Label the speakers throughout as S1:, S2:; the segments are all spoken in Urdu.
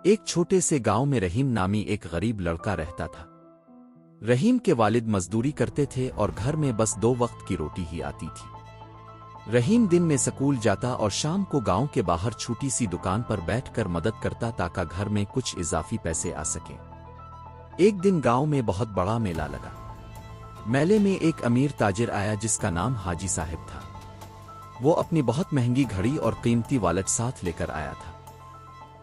S1: ایک چھوٹے سے گاؤں میں رحیم نامی ایک غریب لڑکا رہتا تھا۔ رحیم کے والد مزدوری کرتے تھے اور گھر میں بس 2 وقت کی روٹی ہی آتی تھی۔ رحیم دن میں سکول جاتا اور شام کو گاؤں کے باہر چھوٹی سی دکان پر بیٹھ کر مدد کرتا تاکہ گھر میں کچھ اضافی پیسے آ سکیں۔ ایک دن گاؤں میں بہت بڑا میلہ لگا۔ میلے میں ایک امیر تاجر آیا جس کا نام حاجی صاحب تھا۔ وہ اپنی بہت مہنگی گھڑی اور قیمتی والٹ ساتھ لے کر آیا تھا۔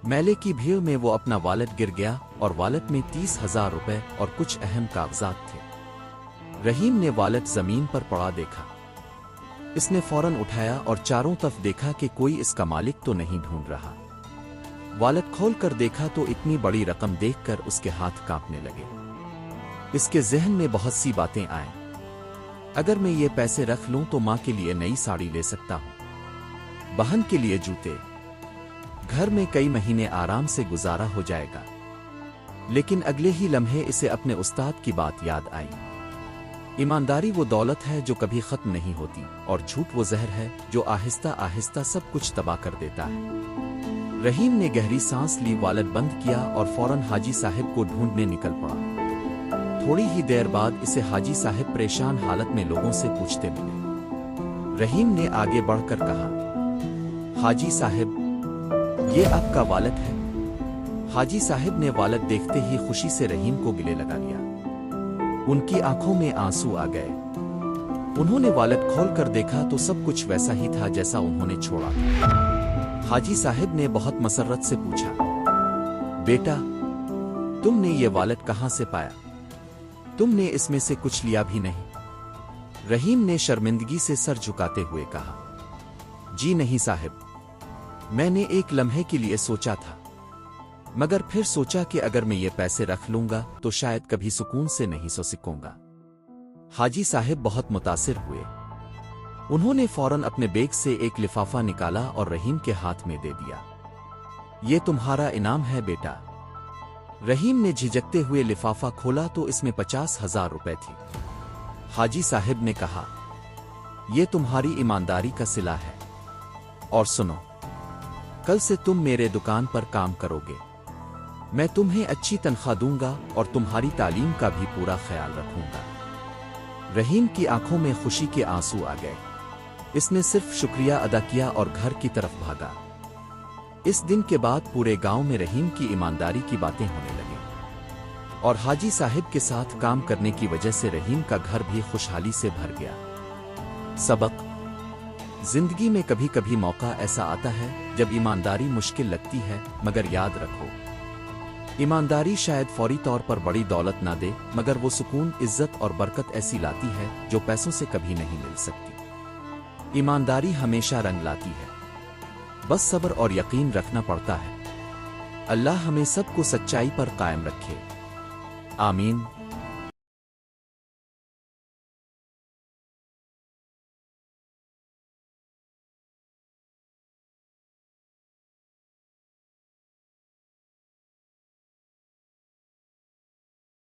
S1: میلے کی بھیڑ میں وہ اپنا والٹ گر گیا اور والٹ میں 30,000 روپے اور کچھ اہم کاغذات تھے۔ رحیم نے والٹ زمین پر پڑا دیکھا۔ اس نے فوراً اٹھایا اور چاروں طرف دیکھا کہ کوئی اس کا مالک تو نہیں ڈھونڈ رہا۔ والٹ کھول کر دیکھا تو اتنی بڑی رقم دیکھ کر اس کے ہاتھ کانپنے لگے۔ اس کے ذہن میں بہت سی باتیں آئیں۔ اگر میں یہ پیسے رکھ لوں تو ماں کے لیے نئی ساڑی لے سکتا ہوں، بہن کے لیے جوتے، گھر میں کئی مہینے آرام سے گزارا ہو جائے گا۔ لیکن اگلے ہی لمحے اسے اپنے استاد کی بات یاد آئی۔ ایمانداری وہ دولت ہے جو کبھی ختم نہیں ہوتی، اور جھوٹ وہ زہر ہے جو آہستہ آہستہ سب کچھ تباہ کر دیتا ہے۔ رحیم نے گہری سانس لی، والٹ بند کیا اور فوراً حاجی صاحب کو ڈھونڈنے نکل پڑا۔ تھوڑی ہی دیر بعد اسے حاجی صاحب پریشان حالت میں لوگوں سے پوچھتے ملے۔ رحیم نے آگے بڑھ کر کہا، حاجی صاحب، یہ آپ کا والٹ ہے؟ حاجی صاحب نے والٹ دیکھتے ہی خوشی سے رحیم کو گلے لگا لیا۔ ان کی آنکھوں میں آنسو آ گئے۔ انہوں نے والٹ کھول کر دیکھا تو سب کچھ ویسا ہی تھا جیسا انہوں نے چھوڑا تھا۔ حاجی صاحب نے بہت مسرت سے پوچھا، بیٹا، تم نے یہ والٹ کہاں سے پایا؟ تم نے اس میں سے کچھ لیا بھی نہیں؟ رحیم نے شرمندگی سے سر جھکاتے ہوئے کہا، جی نہیں صاحب، میں نے ایک لمحے کے لیے سوچا تھا، مگر پھر سوچا کہ اگر میں یہ پیسے رکھ لوں گا تو شاید کبھی سکون سے نہیں سو سکوں گا۔ حاجی صاحب بہت متاثر ہوئے۔ انہوں نے فوراً اپنے بیگ سے ایک لفافہ نکالا اور رحیم کے ہاتھ میں دے دیا۔ یہ تمہارا انعام ہے بیٹا۔ رحیم نے جھجکتے ہوئے لفافہ کھولا تو اس میں 50,000 روپے تھی۔ حاجی صاحب نے کہا، یہ تمہاری ایمانداری کا صلہ ہے، اور سنو، کل سے تم میرے دکان پر کام کرو گے۔ میں تمہیں اچھی تنخواہ دوں گا اور تمہاری تعلیم کا بھی پورا خیال رکھوں گا۔ رحیم کی آنکھوں میں خوشی کے آنسو آ گئے۔ اس نے صرف شکریہ ادا کیا اور گھر کی طرف بھاگا۔ اس دن کے بعد پورے گاؤں میں رحیم کی ایمانداری کی باتیں ہونے لگیں، اور حاجی صاحب کے ساتھ کام کرنے کی وجہ سے رحیم کا گھر بھی خوشحالی سے بھر گیا۔ سبق: زندگی میں کبھی کبھی موقع ایسا آتا ہے جب ایمانداری مشکل لگتی ہے، مگر یاد رکھو، ایمانداری شاید فوری طور پر بڑی دولت نہ دے، مگر وہ سکون، عزت اور برکت ایسی لاتی ہے جو پیسوں سے کبھی نہیں مل سکتی۔ ایمانداری ہمیشہ رنگ لاتی ہے، بس صبر اور یقین رکھنا پڑتا ہے۔ اللہ ہمیں سب کو سچائی پر قائم رکھے، آمین۔